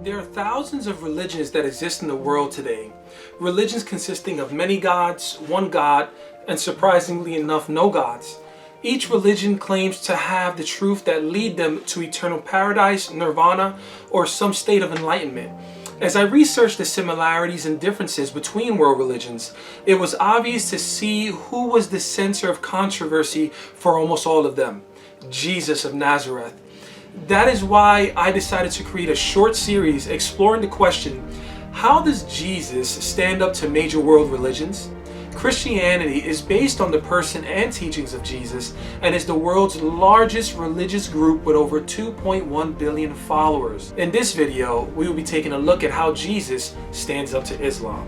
There are thousands of religions that exist in the world today. Religions consisting of many gods, one God, and surprisingly enough, no gods. Each religion claims to have the truth that lead them to eternal paradise, nirvana, or some state of enlightenment. As I researched the similarities and differences between world religions, it was obvious to see who was the center of controversy for almost all of them: Jesus of Nazareth. That is why I decided to create a short series exploring the question, how does Jesus stand up to major world religions? Christianity is based on the person and teachings of Jesus and is the world's largest religious group with over 2.1 billion followers. In this video, we will be taking a look at how Jesus stands up to Islam.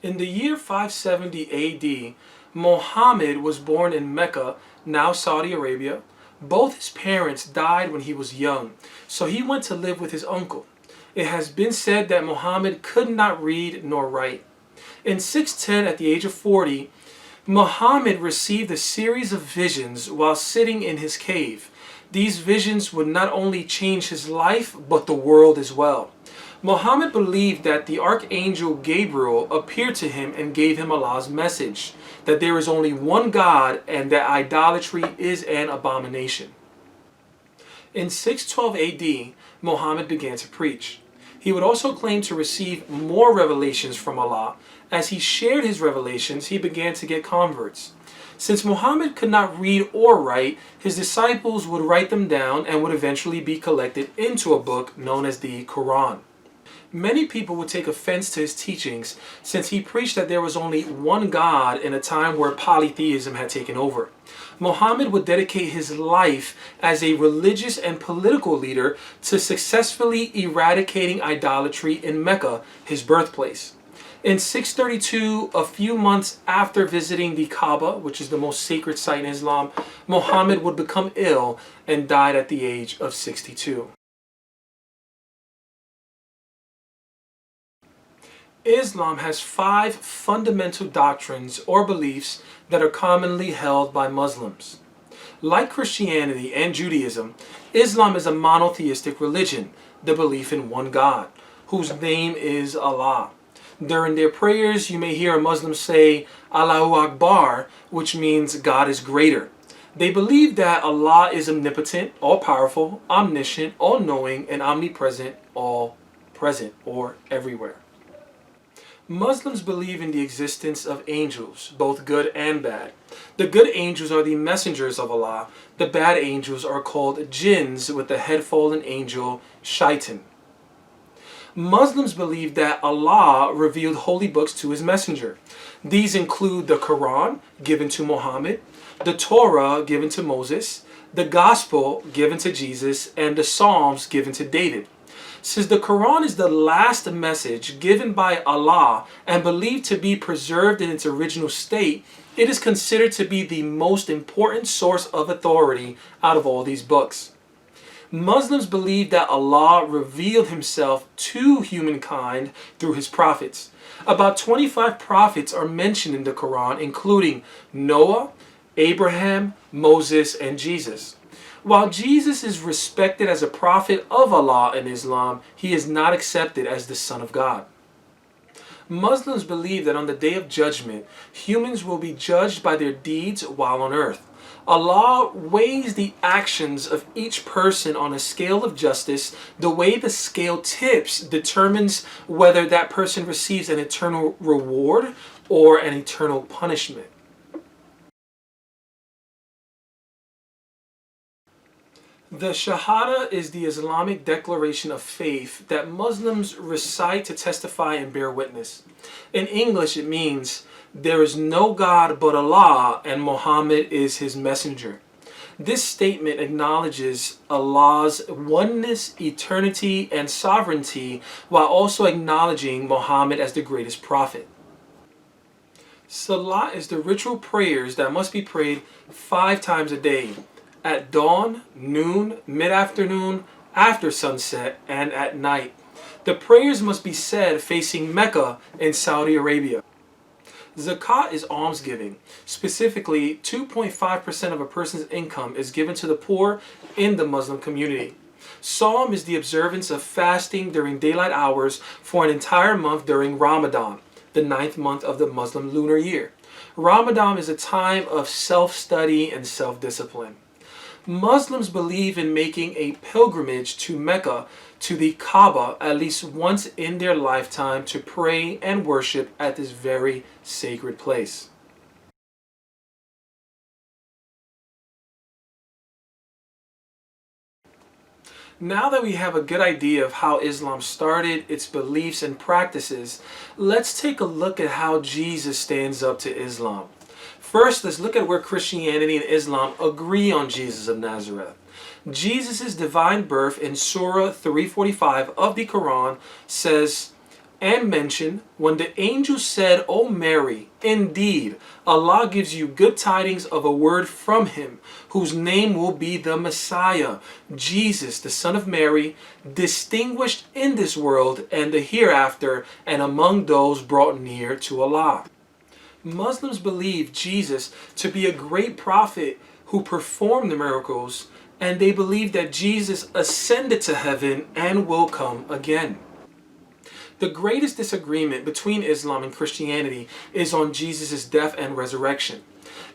In the year 570 AD, Muhammad was born in Mecca, now Saudi Arabia. Both his parents died when he was young, so he went to live with his uncle. It has been said that Muhammad could not read nor write. In 610, at the age of 40, Muhammad received a series of visions while sitting in his cave. These visions would not only change his life, but the world as well. Muhammad believed that the archangel Gabriel appeared to him and gave him Allah's message, that there is only one God and that idolatry is an abomination. In 612 AD, Muhammad began to preach. He would also claim to receive more revelations from Allah. As he shared his revelations, he began to get converts. Since Muhammad could not read or write, his disciples would write them down and would eventually be collected into a book known as the Qur'an. Many people would take offense to his teachings since he preached that there was only one God in a time where polytheism had taken over. Muhammad would dedicate his life as a religious and political leader to successfully eradicating idolatry in Mecca, his birthplace. In 632, a few months after visiting the Kaaba, which is the most sacred site in Islam, Muhammad would become ill and died at the age of 62. Islam has 5 fundamental doctrines or beliefs that are commonly held by Muslims. Like Christianity and Judaism, Islam is a monotheistic religion, the belief in one God, whose name is Allah. During their prayers, you may hear a Muslim say, Allahu Akbar, which means God is greater. They believe that Allah is omnipotent, all-powerful, omniscient, all-knowing, and omnipresent, all-present, or everywhere. Muslims believe in the existence of angels, both good and bad. The good angels are the messengers of Allah. The bad angels are called jinns, with the head-fallen angel, shaitan. Muslims believe that Allah revealed holy books to his messenger. These include the Qur'an, given to Muhammad, the Torah, given to Moses, the Gospel, given to Jesus, and the Psalms, given to David. Since the Quran is the last message given by Allah and believed to be preserved in its original state, it is considered to be the most important source of authority out of all these books. Muslims believe that Allah revealed himself to humankind through his prophets. About 25 prophets are mentioned in the Quran, including Noah, Abraham, Moses, and Jesus. While Jesus is respected as a prophet of Allah in Islam, he is not accepted as the Son of God. Muslims believe that on the Day of Judgment, humans will be judged by their deeds while on earth. Allah weighs the actions of each person on a scale of justice. The way the scale tips determines whether that person receives an eternal reward or an eternal punishment. The Shahada is the Islamic declaration of faith that Muslims recite to testify and bear witness. In English, it means, there is no God but Allah and Muhammad is his messenger. This statement acknowledges Allah's oneness, eternity, and sovereignty while also acknowledging Muhammad as the greatest prophet. Salah is the ritual prayers that must be prayed 5 times a day. At dawn, noon, mid-afternoon, after sunset, and at night. The prayers must be said facing Mecca in Saudi Arabia. Zakat is almsgiving. Specifically, 2.5% of a person's income is given to the poor in the Muslim community. Sawm is the observance of fasting during daylight hours for an entire month during Ramadan, the 9th month of the Muslim lunar year. Ramadan is a time of self-study and self-discipline. Muslims believe in making a pilgrimage to Mecca, to the Kaaba, at least once in their lifetime to pray and worship at this very sacred place. Now that we have a good idea of how Islam started, its beliefs and practices, let's take a look at how Jesus stands up to Islam. First, let's look at where Christianity and Islam agree on Jesus of Nazareth. Jesus' divine birth in Surah 345 of the Qur'an says, and mention when the angel said, O Mary, indeed, Allah gives you good tidings of a word from him, whose name will be the Messiah, Jesus, the son of Mary, distinguished in this world and the hereafter, and among those brought near to Allah. Muslims believe Jesus to be a great prophet who performed the miracles, and they believe that Jesus ascended to heaven and will come again. The greatest disagreement between Islam and Christianity is on Jesus' death and resurrection.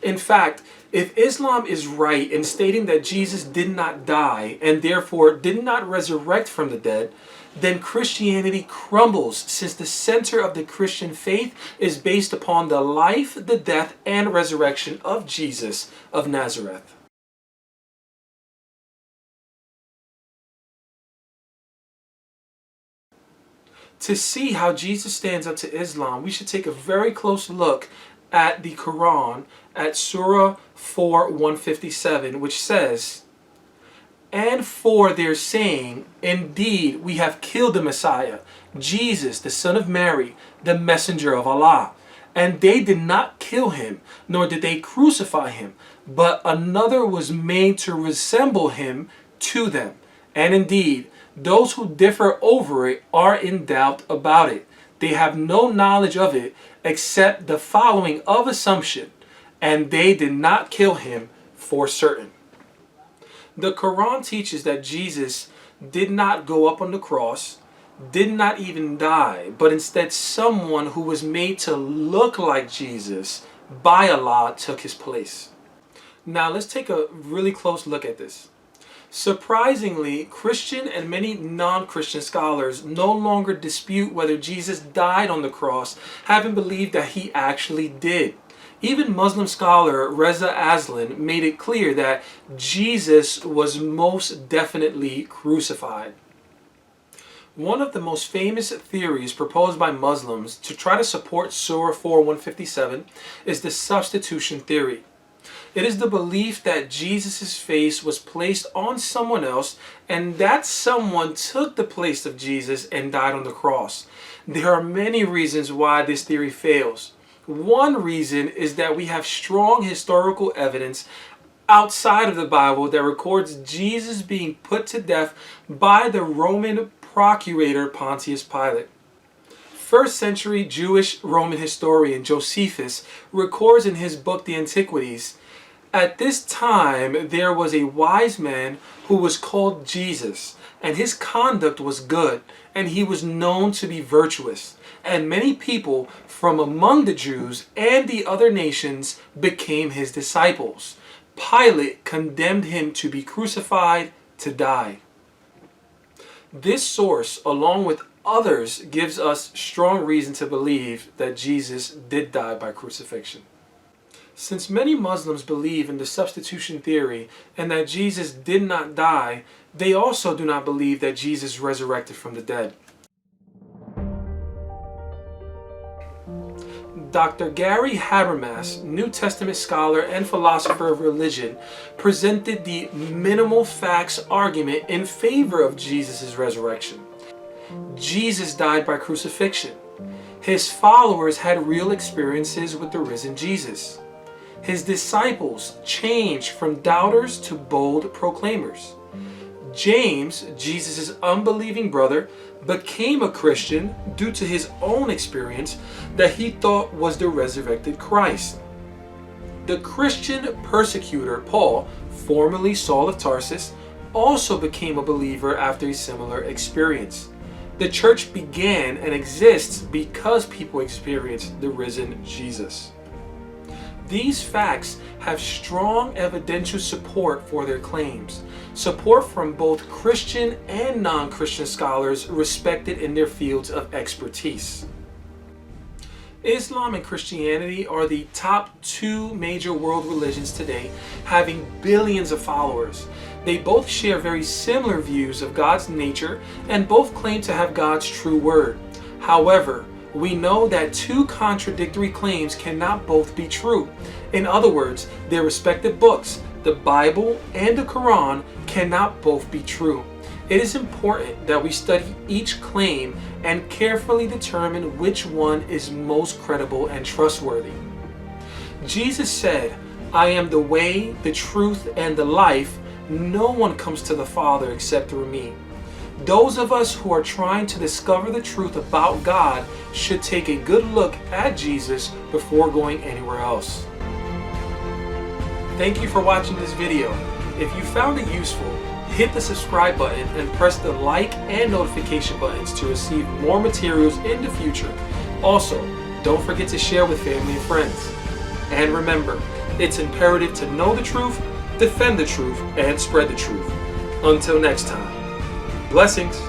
In fact, if Islam is right in stating that Jesus did not die and therefore did not resurrect from the dead, then Christianity crumbles, since the center of the Christian faith is based upon the life, the death, and resurrection of Jesus of Nazareth. To see how Jesus stands up to Islam, we should take a very close look at the Quran at Surah 4:157, which says, and for their saying, indeed, we have killed the Messiah, Jesus, the son of Mary, the messenger of Allah. And they did not kill him, nor did they crucify him, but another was made to resemble him to them. And indeed, those who differ over it are in doubt about it. They have no knowledge of it except the following of assumption, and they did not kill him for certain. The Quran teaches that Jesus did not go up on the cross, did not even die, but instead someone who was made to look like Jesus by Allah took his place. Now let's take a really close look at this. Surprisingly, Christian and many non-Christian scholars no longer dispute whether Jesus died on the cross, having believed that he actually did. Even Muslim scholar Reza Aslan made it clear that Jesus was most definitely crucified. One of the most famous theories proposed by Muslims to try to support Surah 4:157 is the substitution theory. It is the belief that Jesus' face was placed on someone else, and that someone took the place of Jesus and died on the cross. There are many reasons why this theory fails. One reason is that we have strong historical evidence outside of the Bible that records Jesus being put to death by the Roman procurator Pontius Pilate. First century Jewish Roman historian Josephus records in his book The Antiquities, at this time there was a wise man who was called Jesus, and his conduct was good, and he was known to be virtuous. And many people from among the Jews and the other nations became his disciples. Pilate condemned him to be crucified, to die. This source, along with others, gives us strong reason to believe that Jesus did die by crucifixion. Since many Muslims believe in the substitution theory and that Jesus did not die, they also do not believe that Jesus resurrected from the dead. Dr. Gary Habermas, New Testament scholar and philosopher of religion, presented the minimal facts argument in favor of Jesus' resurrection. Jesus died by crucifixion. His followers had real experiences with the risen Jesus. His disciples changed from doubters to bold proclaimers. James, Jesus' unbelieving brother, became a Christian due to his own experience that he thought was the resurrected Christ. The Christian persecutor Paul, formerly Saul of Tarsus, also became a believer after a similar experience. The church began and exists because people experienced the risen Jesus. These facts have strong evidential support for their claims, support from both Christian and non-Christian scholars respected in their fields of expertise. Islam and Christianity are the top two major world religions today, having billions of followers. They both share very similar views of God's nature and both claim to have God's true word. However, we know that two contradictory claims cannot both be true. In other words, their respective books, the Bible and the Qur'an, cannot both be true. It is important that we study each claim and carefully determine which one is most credible and trustworthy. Jesus said, "I am the way, the truth, and the life. No one comes to the Father except through me." Those of us who are trying to discover the truth about God should take a good look at Jesus before going anywhere else. Thank you for watching this video. If you found it useful, hit the subscribe button and press the like and notification buttons to receive more materials in the future. Also, don't forget to share with family and friends. And remember, it's imperative to know the truth, defend the truth, and spread the truth. Until next time, blessings.